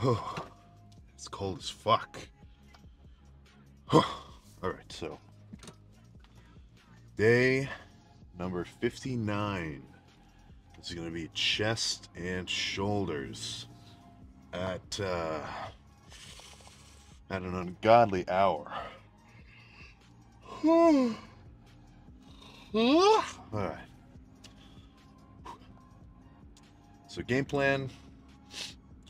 Oh, it's cold as fuck. Alright, so day number 59. This is going to be chest and shoulders at an ungodly hour. Alright. So game plan,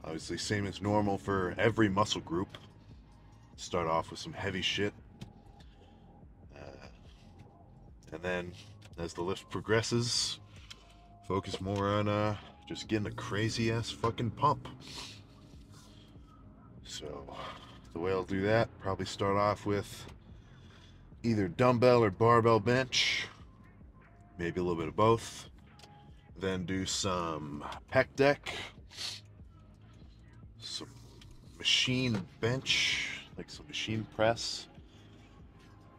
obviously same as normal for every muscle group. Start off with some heavy shit. And then as the lift progresses, focus more on just getting a crazy ass fucking pump. So the way I'll do that, probably start off with either dumbbell or barbell bench, maybe a little bit of both. Then do some pec deck, some machine bench, like some machine press,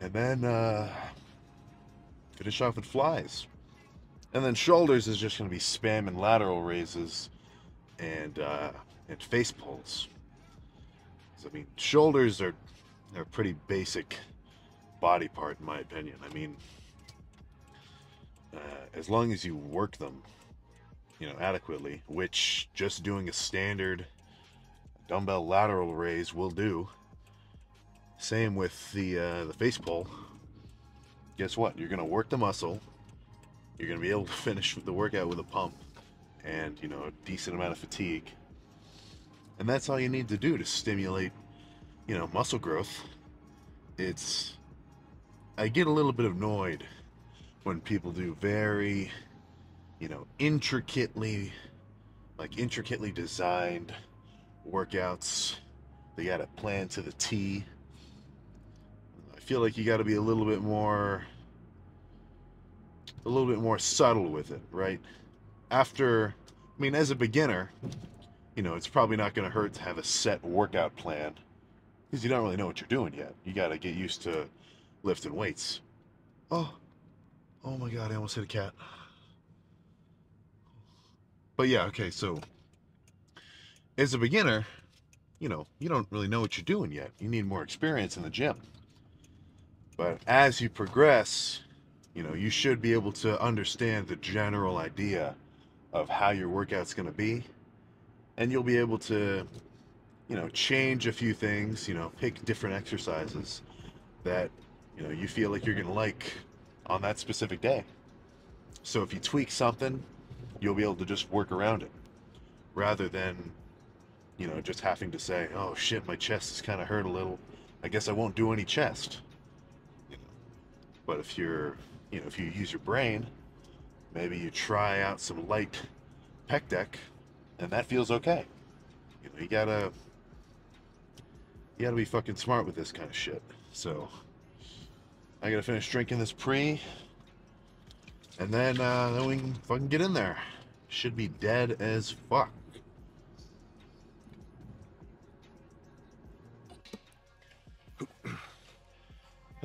and then finish off with flies. And then shoulders is just going to be spam and lateral raises and face pulls. I mean, shoulders are a pretty basic body part in my opinion. I mean, as long as you work them, adequately, which just doing a standard dumbbell lateral raise will do. Same with the face pull. Guess what? You're gonna work the muscle. You're gonna be able to finish the workout with a pump and a decent amount of fatigue. And that's all you need to do to stimulate, muscle growth. I get a little bit annoyed when people do very, intricately designed workouts. They got it planned to the T. I feel like you got to be a little bit more subtle with it, right? As a beginner, it's probably not going to hurt to have a set workout plan because you don't really know what you're doing yet. You got to get used to lifting weights. Oh my God, I almost hit a cat. But yeah, okay, so as a beginner, you don't really know what you're doing yet. You need more experience in the gym. But as you progress, you should be able to understand the general idea of how your workout's going to be. And you'll be able to, change a few things, pick different exercises that, you feel like you're going to like on that specific day. So if you tweak something, you'll be able to just work around it rather than, just having to say, oh shit, my chest is kind of hurt a little. I guess I won't do any chest. But if you use your brain, maybe you try out some light pec deck and that feels okay. You gotta be fucking smart with this kind of shit. So I gotta finish drinking this pre, and then we can fucking get in there. Should be dead as fuck.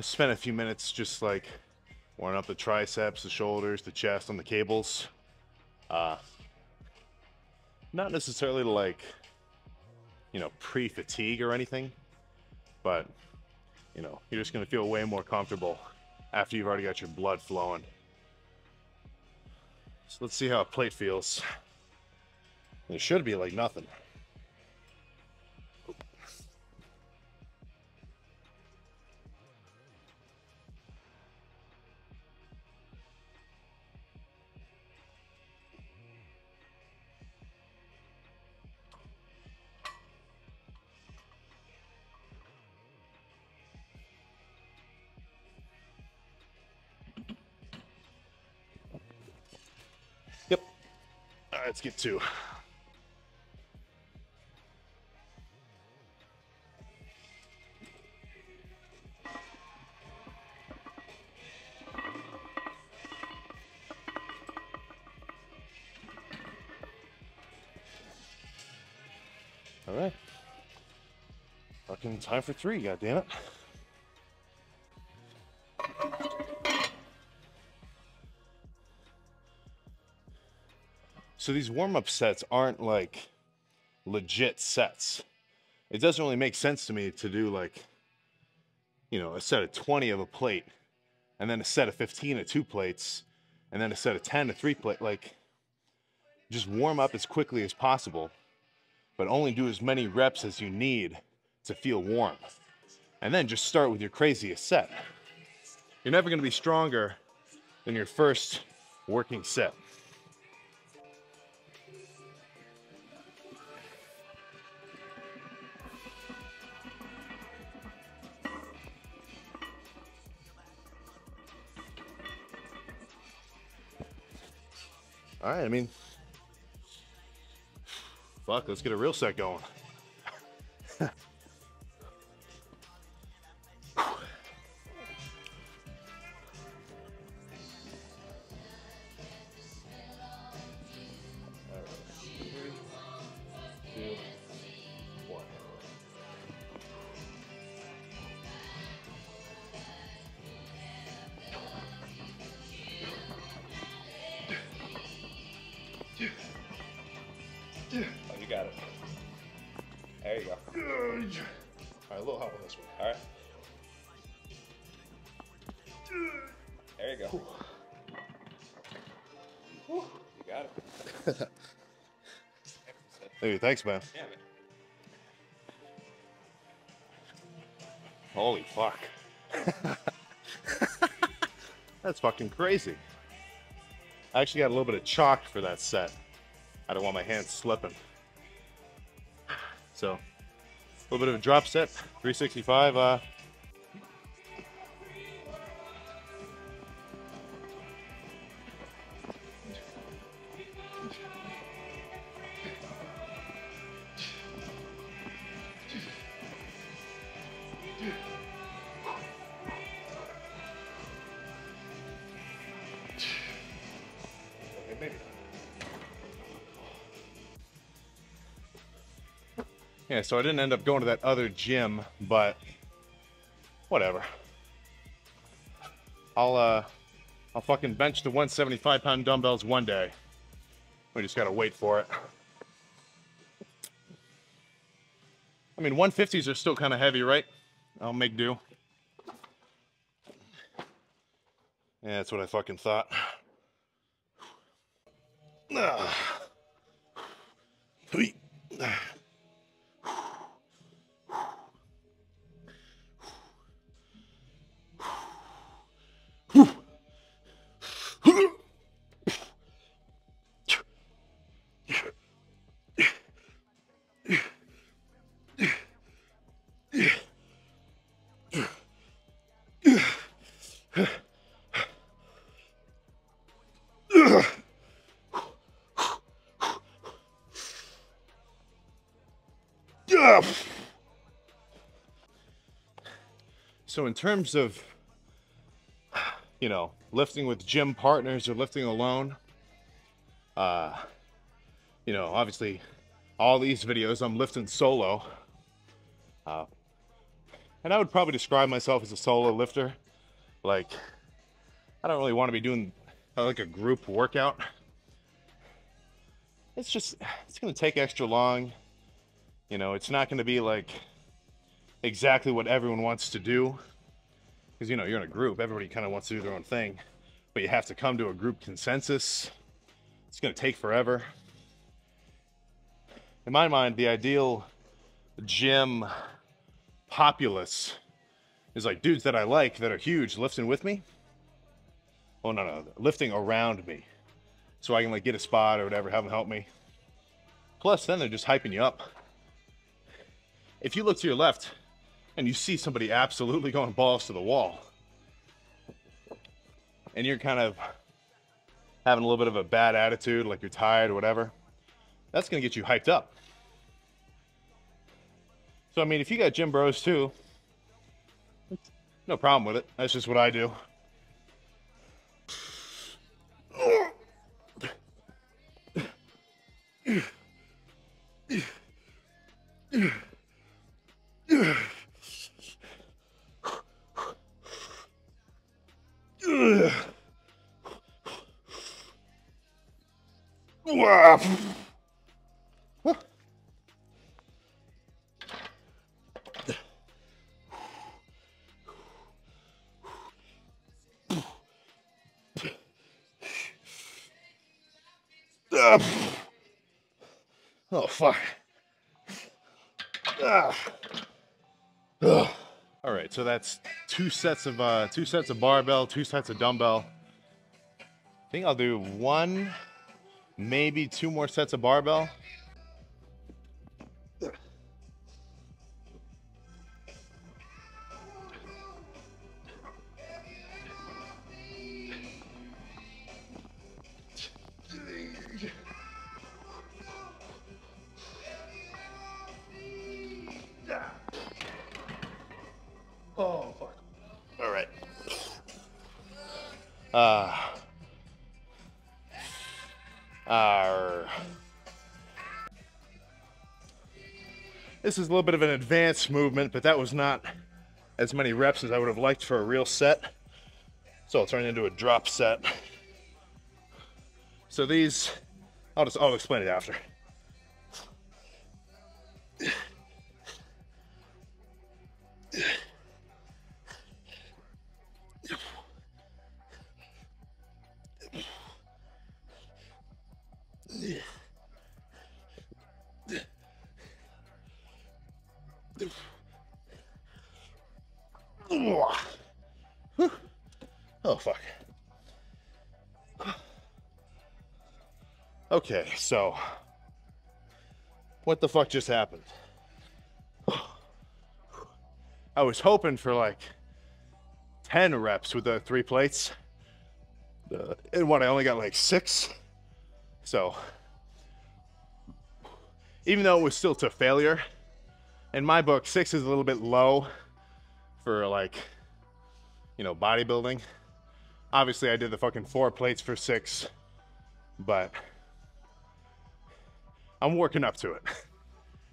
I spent a few minutes just like warming up the triceps, the shoulders, the chest on the cables. Not necessarily to like, pre-fatigue or anything, but you're just gonna feel way more comfortable after you've already got your blood flowing. So let's see how a plate feels. It should be like nothing. Yep. All right, let's get two. All right. Fucking time for three, goddammit. So these warm-up sets aren't like legit sets. It doesn't really make sense to me to do like, you know, a set of 20 of a plate, and then a set of 15 of 2 plates, and then a set of 10 of 3 plate. Like, just warm up as quickly as possible, but only do as many reps as you need to feel warm. And then just start with your craziest set. You're never going to be stronger than your first working set. All right, I mean, fuck, let's get a real set going. Oh, you got it. There you go. All right, a little help on this one. All right. There you go. You got it. Hey, thanks, man. Yeah, man. Holy fuck. That's fucking crazy. I actually got a little bit of chalk for that set. I don't want my hands slipping. So, a little bit of a drop set, 365. Yeah, so I didn't end up going to that other gym, but whatever. I'll fucking bench the 175-pound dumbbells one day. We just gotta wait for it. I mean, 150s are still kind of heavy, right? I'll make do. Yeah, that's what I fucking thought. So in terms of, you know, lifting with gym partners or lifting alone, you know, obviously all these videos I'm lifting solo, and I would probably describe myself as a solo lifter. Like, I don't really want to be doing like a group workout. It's going to take extra long. You know, it's not going to be like exactly what everyone wants to do. Because, you know, you're in a group, everybody kind of wants to do their own thing, but you have to come to a group consensus. It's going to take forever. In my mind, the ideal gym populace is like dudes that I like that are huge lifting with me. Oh, no, lifting around me. So I can like get a spot or whatever, have them help me. Plus, then they're just hyping you up. If you look to your left and you see somebody absolutely going balls to the wall, and you're kind of having a little bit of a bad attitude, like you're tired or whatever, that's going to get you hyped up. So, I mean, if you got gym bros too, no problem with it. That's just what I do. Oh, fuck. All right, so that's two sets of barbell, 2 sets of dumbbell. I think I'll do 1, maybe 2 more sets of barbell. Oh, fuck. All right. This is a little bit of an advanced movement, but that was not as many reps as I would have liked for a real set. So I'll turn it into a drop set. So these, I'll explain it after. Oh, fuck. Okay, so what the fuck just happened? I was hoping for like 10 reps with the 3 plates. And what, I only got like 6. So even though it was still to failure, in my book, 6 is a little bit low for like, you know, bodybuilding. Obviously I did the fucking 4 plates for 6, but I'm working up to it.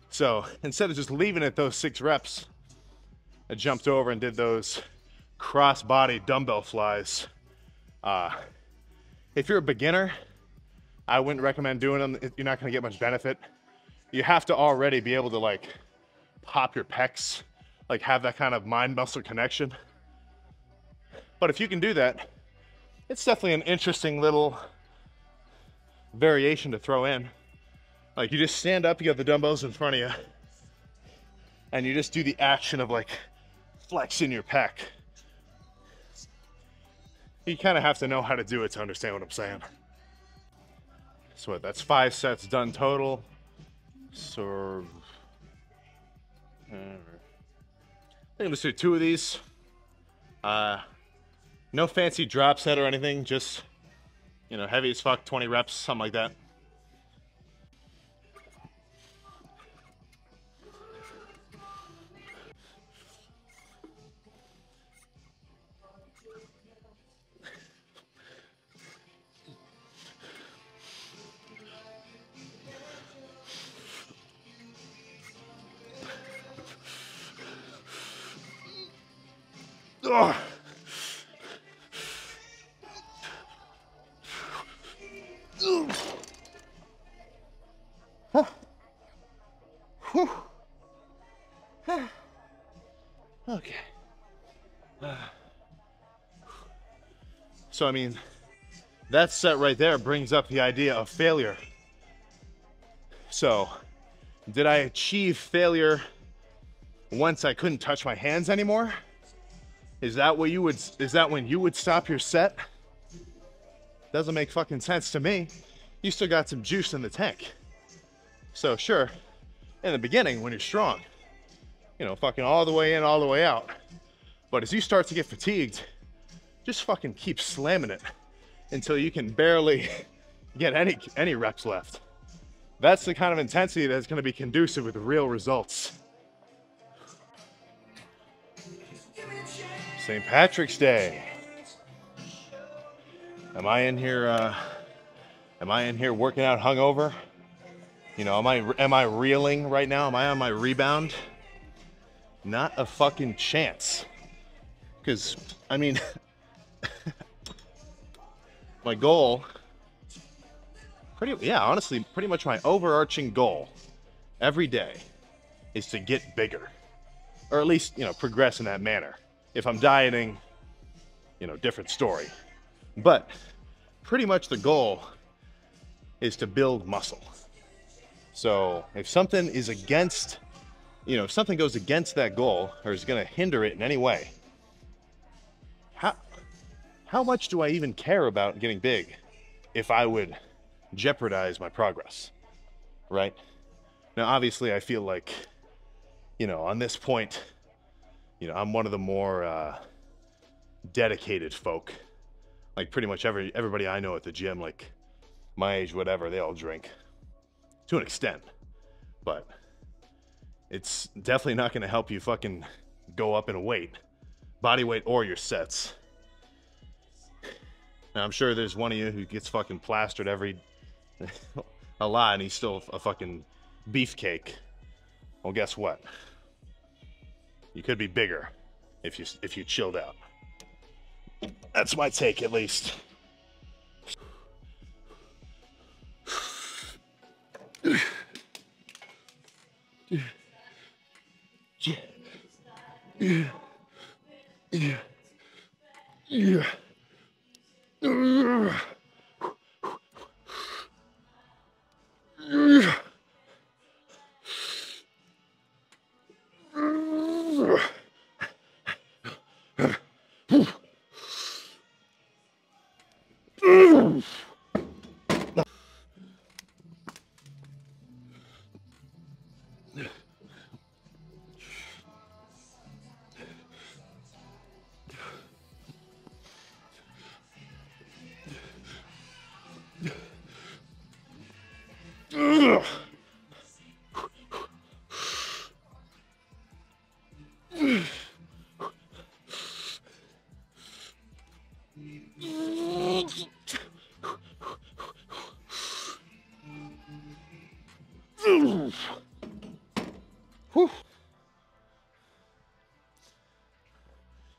So instead of just leaving it those 6 reps, I jumped over and did those cross-body dumbbell flies. If you're a beginner, I wouldn't recommend doing them. You're not gonna get much benefit. You have to already be able to like pop your pecs, like have that kind of mind-muscle connection. But if you can do that, it's definitely an interesting little variation to throw in. Like you just stand up, you got the dumbbells in front of you, and you just do the action of like flexing your pec. You kind of have to know how to do it to understand what I'm saying. So what, that's 5 sets done total. So I think I'll just do 2 of these. No fancy drop set or anything, just, you know, heavy as fuck, 20 reps, something like that. Ugh. Okay. So I mean, that set right there brings up the idea of failure. So, did I achieve failure once I couldn't touch my hands anymore? Is that when you would stop your set? Doesn't make fucking sense to me. You still got some juice in the tank. So sure, in the beginning when you're strong, you know, fucking all the way in, all the way out. But as you start to get fatigued, just fucking keep slamming it until you can barely get any reps left. That's the kind of intensity that's gonna be conducive with real results. St. Patrick's Day. Am I in here working out hungover? You know, am I reeling right now? Am I on my rebound? Not a fucking chance. Because, I mean, my goal, honestly, pretty much my overarching goal every day is to get bigger. Or at least, you know, progress in that manner. If I'm dieting, you know, different story. But pretty much the goal is to build muscle. So if something is against, if something goes against that goal or is going to hinder it in any way, how much do I even care about getting big if I would jeopardize my progress, right? Now, obviously, I feel like, on this point, I'm one of the more dedicated folk. Like pretty much everybody I know at the gym, like my age, whatever, they all drink to an extent, but it's definitely not going to help you fucking go up in weight, body weight, or your sets. Now, I'm sure there's one of you who gets fucking plastered a lot, and he's still a fucking beefcake. Well, guess what? You could be bigger if you chilled out. That's my take, at least.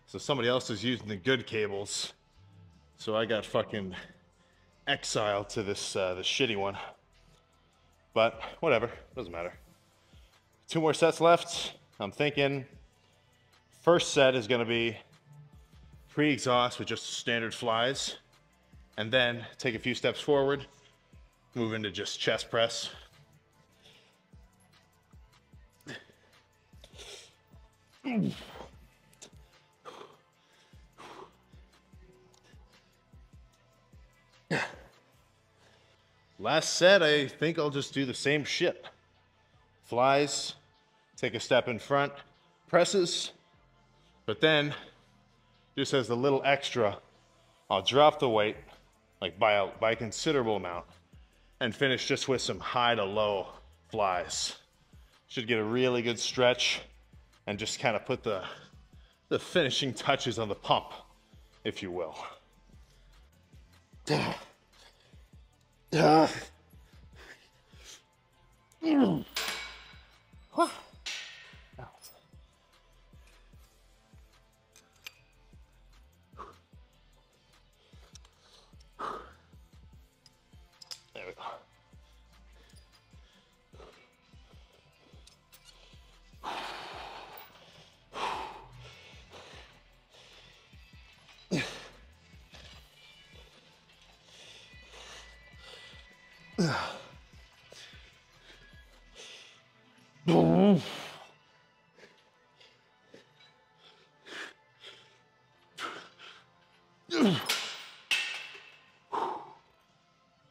So somebody else is using the good cables, so I got fucking exiled to this the shitty one. But whatever, doesn't matter. 2 more sets left. I'm thinking first set is gonna be pre-exhaust with just standard flies, and then take a few steps forward, move into just chest press. Last set, I think I'll just do the same shit. Flies, take a step in front, presses, but then, just as a little extra, I'll drop the weight, like by a considerable amount, and finish just with some high to low flies. Should get a really good stretch, and just kind of put the finishing touches on the pump, if you will. There we go.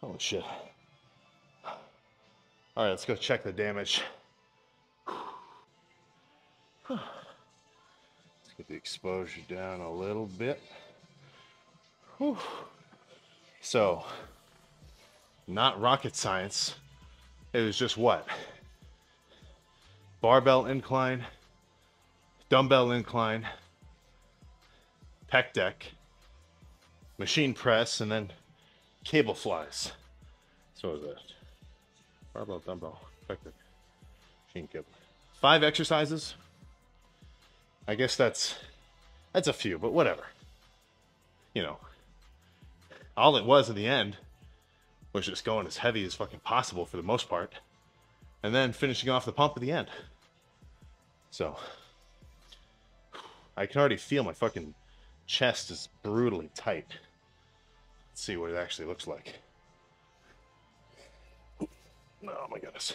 Holy shit. All right, let's go check the damage. Let's get the exposure down a little bit. Whew. So, not rocket science. It was just what? Barbell incline, dumbbell incline, pec deck, machine press, and then cable flies. So what was that? Barbell, dumbbell, pec deck, machine cable. 5 exercises. I guess that's a few, but whatever. All it was in the end was just going as heavy as fucking possible for the most part, and then finishing off the pump at the end. So I can already feel my fucking chest is brutally tight. Let's see what it actually looks like. Oh my goodness.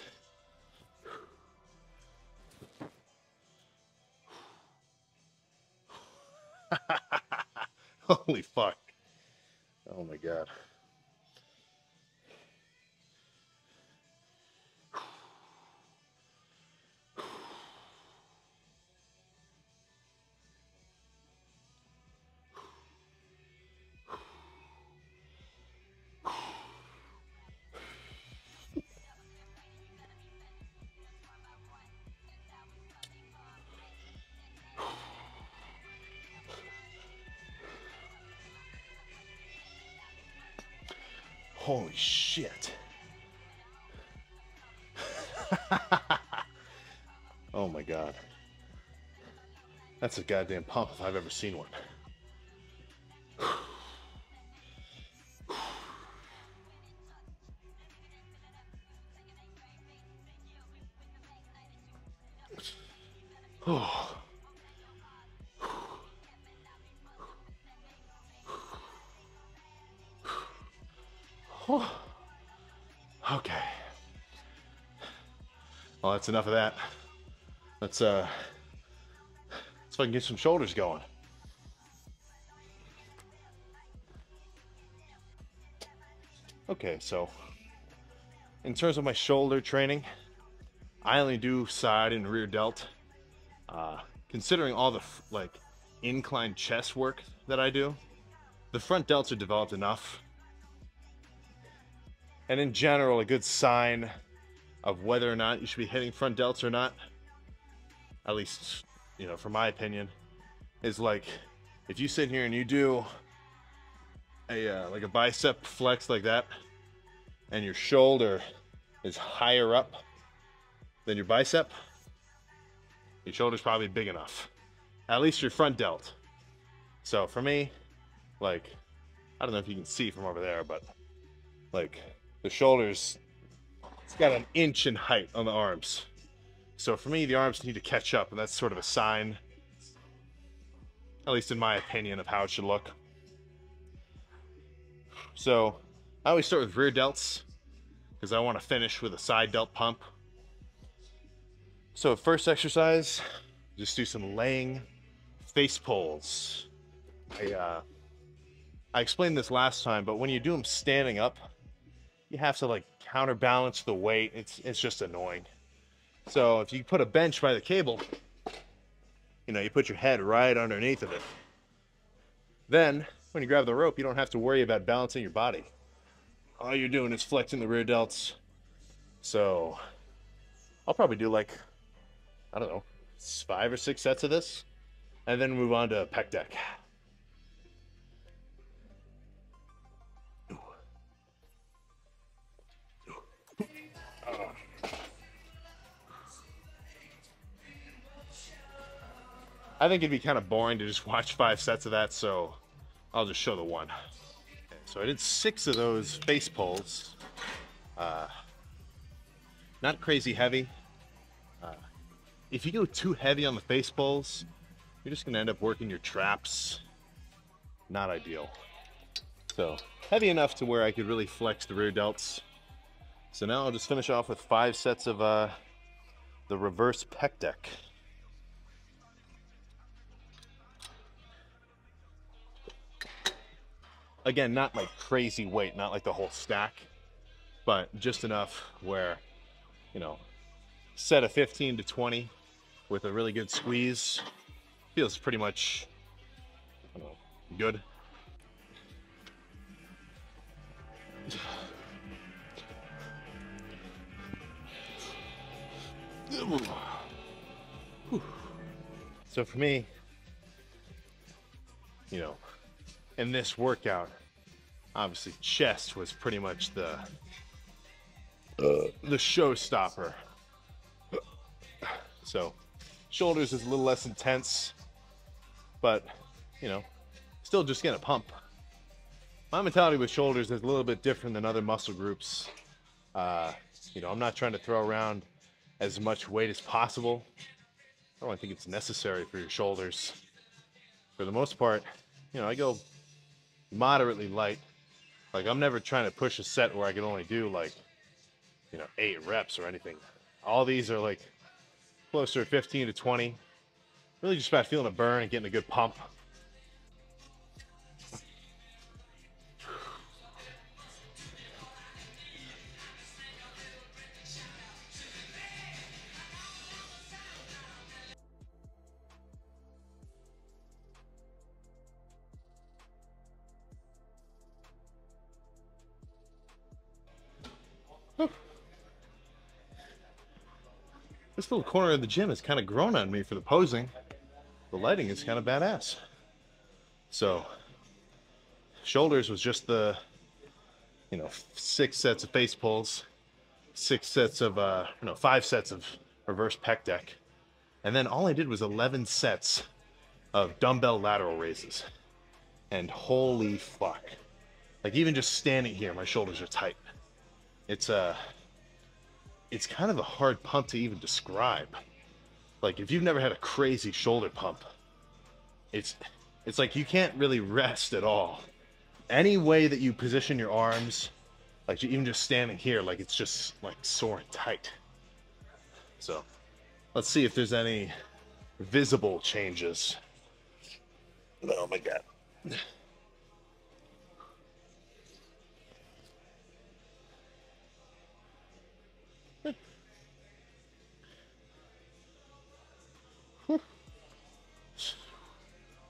Holy fuck. Oh my god. Holy shit. Oh my god. That's a goddamn pump if I've ever seen one. Oh. Okay. Well, that's enough of that. Let's see if I can get some shoulders going. Okay, so in terms of my shoulder training, I only do side and rear delt. Considering all the like incline chest work that I do, the front delts are developed enough. And in general, a good sign of whether or not you should be hitting front delts or not, at least, you know, from my opinion, is like if you sit here and you do a like a bicep flex like that, and your shoulder is higher up than your bicep, your shoulder's probably big enough. At least your front delt. So for me, like, I don't know if you can see from over there, but like the shoulders, it's got an inch in height on the arms. So for me, the arms need to catch up, and that's sort of a sign, at least in my opinion, of how it should look. So I always start with rear delts because I want to finish with a side delt pump. So first exercise, just do some laying face pulls. I explained this last time, but when you do them standing up, you have to like counterbalance the weight. It's just annoying. So if you put a bench by the cable, you know, you put your head right underneath of it. Then when you grab the rope, you don't have to worry about balancing your body. All you're doing is flexing the rear delts. So I'll probably do like, I don't know, 5 or 6 sets of this, and then move on to pec deck. I think it'd be kind of boring to just watch 5 sets of that, so I'll just show the one. Okay, so I did 6 of those face pulls. Not crazy heavy. If you go too heavy on the face pulls, you're just gonna end up working your traps. Not ideal. So heavy enough to where I could really flex the rear delts. So now I'll just finish off with 5 sets of the reverse pec deck. Again, not like crazy weight, not like the whole stack, but just enough where, you know, set of 15 to 20 with a really good squeeze feels pretty much, I don't know, good. So for me, you know, in this workout, obviously chest was pretty much the showstopper. So shoulders is a little less intense, but you know, still just gonna pump. My mentality with shoulders is a little bit different than other muscle groups. You know, I'm not trying to throw around as much weight as possible. I don't think it's necessary for your shoulders. For the most part, you know, I go moderately light. Like, I'm never trying to push a set where I can only do like 8 reps or anything. All these are like closer to 15 to 20. Really just about feeling a burn and getting a good pump. This little corner of the gym has kind of grown on me for the posing. The lighting is kind of badass. So, shoulders was just the, 6 sets of face pulls, 6 sets of, 5 sets of reverse pec deck. And then all I did was 11 sets of dumbbell lateral raises. And holy fuck. Like even just standing here, my shoulders are tight. It's kind of a hard pump to even describe. Like if you've never had a crazy shoulder pump, it's like you can't really rest at all. Any way that you position your arms, like even just standing here, like it's just like sore and tight. So let's see if there's any visible changes. Oh my God.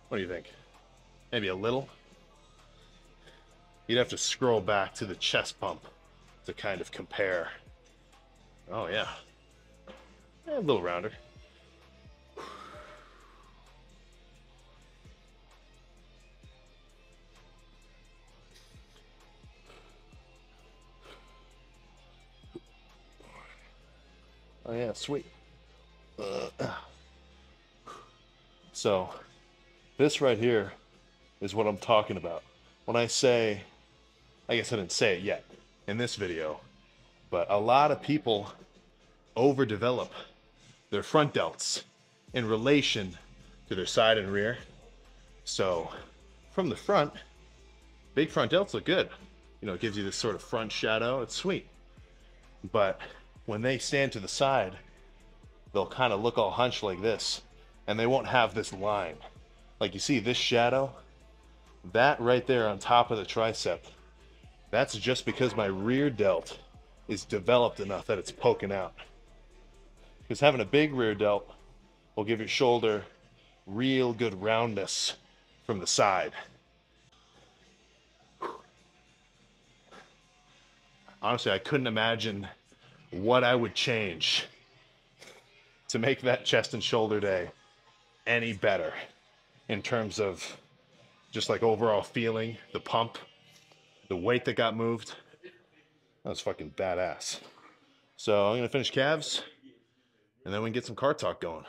What do you think? Maybe a little? You'd have to scroll back to the chest pump to kind of compare. Oh yeah. A little rounder. Oh yeah, sweet. So, this right here is what I'm talking about. When I say, I guess I didn't say it yet in this video, but a lot of people overdevelop their front delts in relation to their side and rear. So, from the front, big front delts look good. It gives you this sort of front shadow. It's sweet. But when they stand to the side, they'll kind of look all hunched like this, and they won't have this line. Like you see this shadow, that right there on top of the tricep, that's just because my rear delt is developed enough that it's poking out. Because having a big rear delt will give your shoulder real good roundness from the side. Honestly, I couldn't imagine what I would change to make that chest and shoulder day any better in terms of just like overall feeling, the pump, the weight that got moved. That was fucking badass. So I'm gonna finish calves and then we can get some car talk going.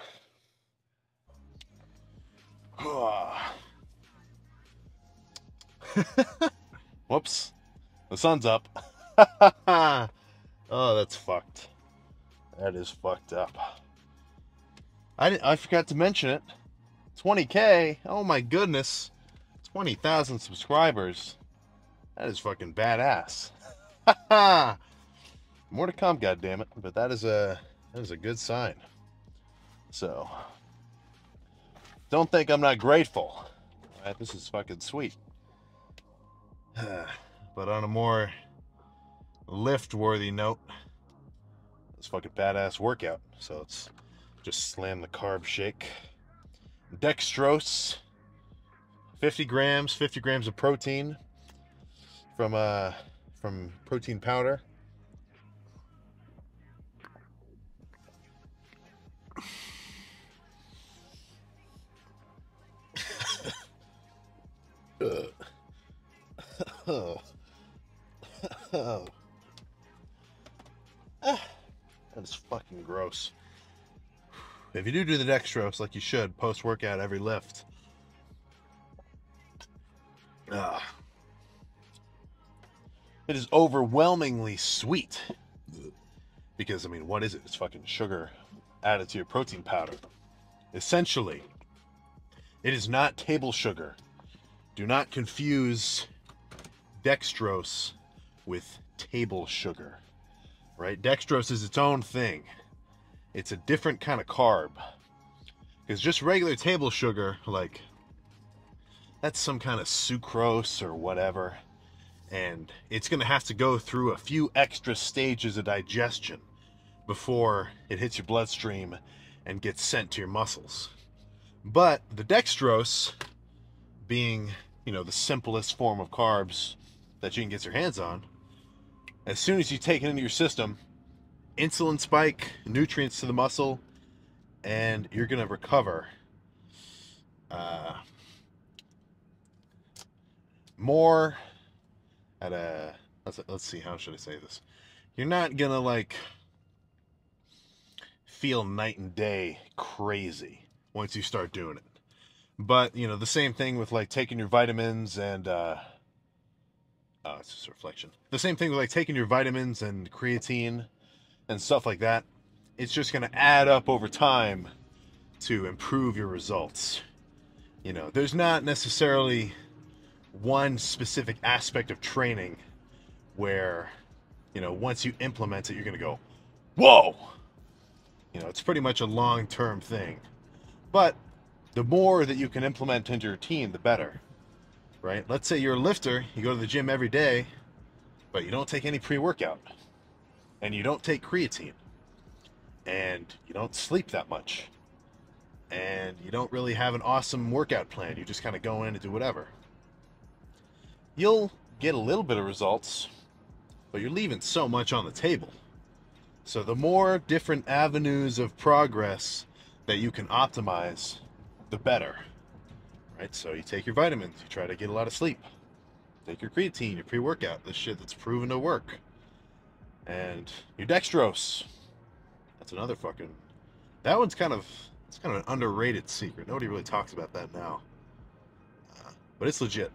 Whoops, the sun's up. Oh, that's fucked. That is fucked up. I forgot to mention it. 20K. Oh my goodness. 20,000 subscribers. That is fucking badass. More to come, goddammit. But that is a good sign. So don't think I'm not grateful. All right, this is fucking sweet. But on a more lift-worthy note, it's fucking badass workout. So let's just slam the carb shake. Dextrose, 50 grams of protein from protein powder. That is fucking gross. If you do the dextrose like you should, post-workout every lift. It is overwhelmingly sweet. Because, I mean, what is it? It's fucking sugar added to your protein powder. Essentially, it is not table sugar. Do not confuse dextrose with table sugar. right? Dextrose is its own thing. It's a different kind of carb. Because just regular table sugar, like, that's some kind of sucrose or whatever. And it's going to have to go through a few extra stages of digestion before it hits your bloodstream and gets sent to your muscles. But the dextrose, being, the simplest form of carbs that you can get your hands on, as soon as you take it into your system, insulin spike, nutrients to the muscle, and you're going to recover more at a, let's see, how should I say this? You're not going to like feel night and day crazy once you start doing it. But, the same thing with like taking your vitamins and, oh, it's just a reflection. The same thing with like taking your vitamins and creatine and stuff like that. It's just going to add up over time to improve your results. There's not necessarily one specific aspect of training where, once you implement it, you're going to go, whoa! It's pretty much a long-term thing. But the more that you can implement into your routine, the better, right? Let's say you're a lifter, you go to the gym every day, but you don't take any pre-workout, and you don't take creatine, and you don't sleep that much, and you don't really have an awesome workout plan. You just kind of go in and do whatever. You'll get a little bit of results, but you're leaving so much on the table. So the more different avenues of progress that you can optimize, the better, right? So you take your vitamins, you try to get a lot of sleep, take your creatine, your pre-workout, the shit that's proven to work, and your dextrose. That's another fucking, that one's kind of an underrated secret. Nobody really talks about that now, but it's legit.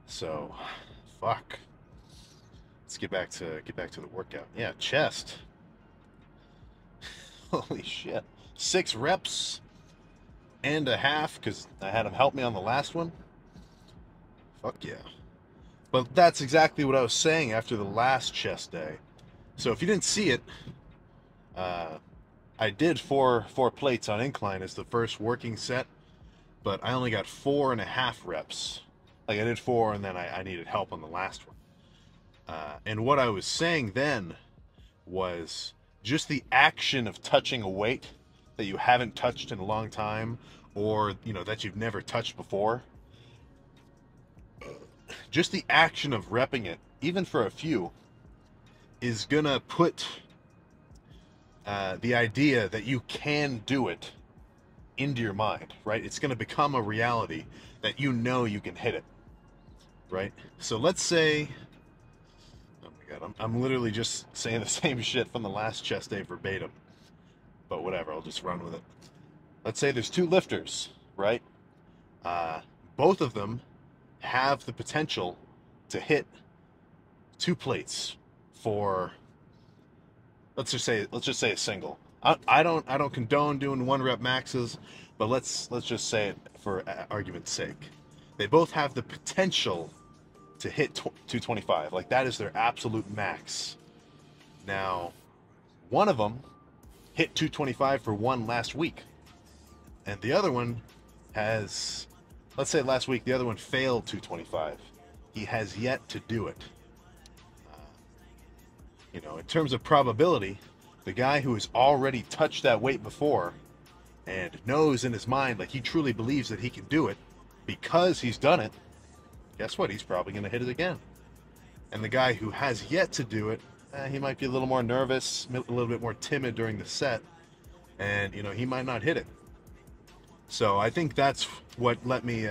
So, fuck. Let's get back to the workout. Yeah, chest. Holy shit. 6 reps and a half, because I had him help me on the last one. Fuck yeah. But that's exactly what I was saying after the last chest day. So if you didn't see it, I did four plates on incline as the first working set, but I only got 4.5 reps. Like, I did 4, and then I needed help on the last one. And what I was saying then was just the action of touching a weight that you haven't touched in a long time, or, that you've never touched before. Just the action of repping it, even for a few, is gonna put the idea that you can do it into your mind, right? It's gonna become a reality that you can hit it. Right? So let's say, oh my god, I'm literally just saying the same shit from the last chest day verbatim. But whatever, I'll just run with it. Let's say there's 2 lifters, right? Both of them have the potential to hit 2 plates for, let's just say a single. I don't condone doing 1 rep maxes, but let's just say it for argument's sake. They both have the potential to hit 225. Like, that is their absolute max. Now, one of them hit 225 for 1 last week. And the other one has, let's say last week, the other one failed 225. He has yet to do it. In terms of probability, the guy who has already touched that weight before and knows in his mind, like, he truly believes that he can do it, because he's done it, guess what? He's probably going to hit it again. And the guy who has yet to do it, he might be a little more nervous, a little bit more timid during the set, and, he might not hit it. So I think that's what let me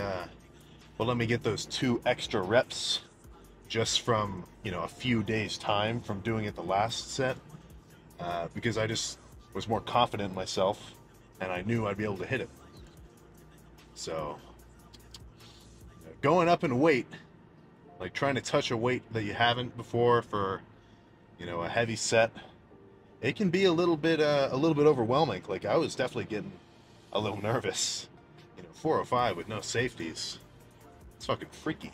get those 2 extra reps just from, a few days' time from doing it the last set, because I just was more confident in myself, and I knew I'd be able to hit it. So going up in weight, like trying to touch a weight that you haven't before for, a heavy set, it can be a little bit overwhelming. Like, I was definitely getting a little nervous. 405 with no safeties, it's fucking freaky.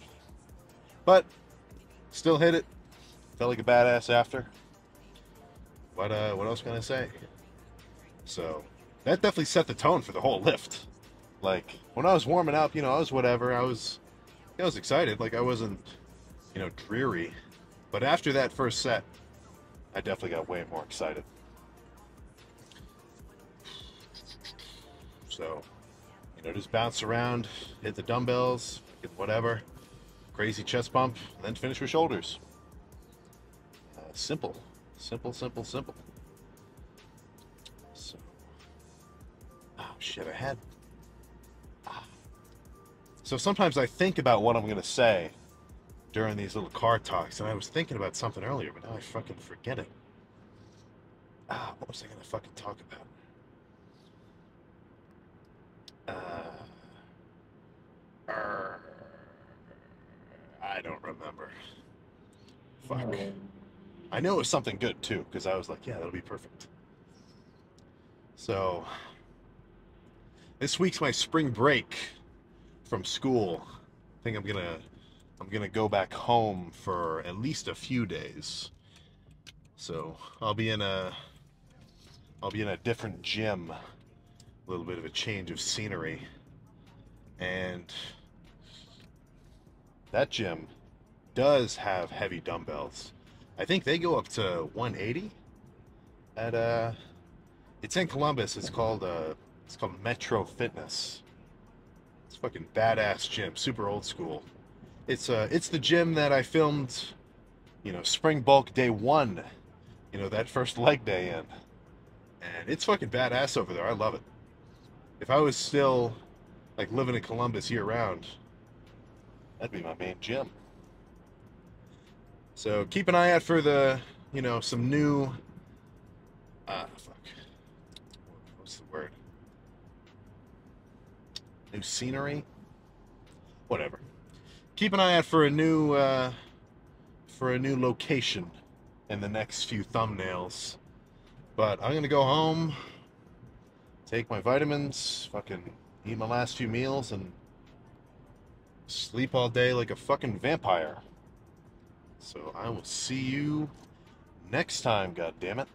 But still hit it. Felt like a badass after. what else can I say? So that definitely set the tone for the whole lift. Like when I was warming up, I was whatever. I was excited. Like I wasn't, dreary. But after that first set, I definitely got way more excited. So, just bounce around, hit the dumbbells, get whatever, crazy chest pump, and then finish with shoulders. Simple. Simple, simple, simple. So, oh shit, I had. So sometimes I think about what I'm going to say during these little car talks, and I was thinking about something earlier, but now I fucking forget it. What was I going to fucking talk about? I don't remember. Fuck. I know it was something good too, because I was like, yeah, that'll be perfect. So, this week's my spring break from school. I think I'm gonna go back home for at least a few days. So I'll be in a different gym, a little bit of a change of scenery, and that gym does have heavy dumbbells. I think they go up to 180 at it's in Columbus. It's called Metro Fitness. It's a fucking badass gym, super old school. It's the gym that I filmed, spring bulk day 1, that first leg day in. And it's fucking badass over there. I love it. If I was still like living in Columbus year round, that'd be my main gym. So keep an eye out for the, some new, fuck, what's the word? New scenery? Whatever. Keep an eye out for a new location in the next few thumbnails. But I'm gonna go home, take my vitamins, fucking eat my last few meals, and sleep all day like a fucking vampire. So I will see you next time, goddammit.